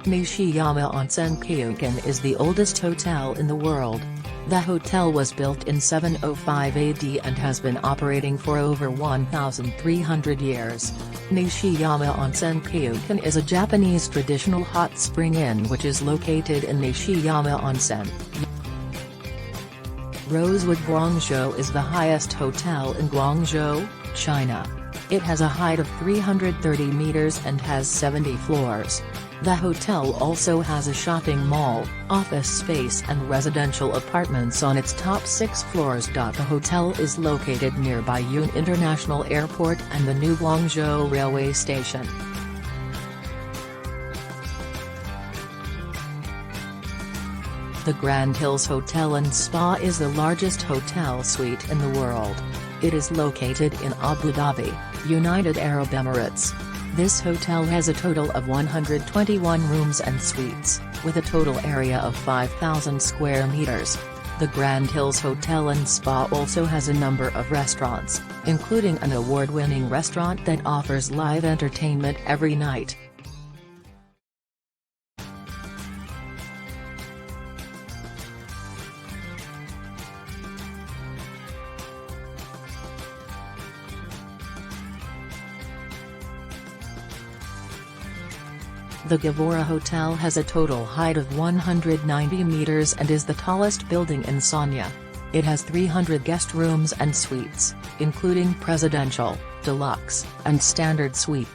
Nishiyama Onsen Kyokan is the oldest hotel in the world. The hotel was built in 705 AD and has been operating for over 1,300 years. Nishiyama Onsen Kyokan is a Japanese traditional hot spring inn which is located in Nishiyama Onsen. Rosewood Guangzhou is the highest hotel in Guangzhou, China. It has a height of 330 meters and has 70 floors. The hotel also has a shopping mall, office space and residential apartments on its top 6 floors. The hotel is located nearby Yun International Airport and the new Guangzhou Railway Station. The Grand Hills Hotel and Spa is the largest hotel suite in the world. It is located in Abu Dhabi, United Arab Emirates. This hotel has a total of 121 rooms and suites, with a total area of 5,000 square meters. The Grand Hills Hotel and Spa also has a number of restaurants, including an award-winning restaurant that offers live entertainment every night. The Gavora Hotel has a total height of 190 meters and is the tallest building in Sanya. It has 300 guest rooms and suites, including presidential, deluxe, and standard suite.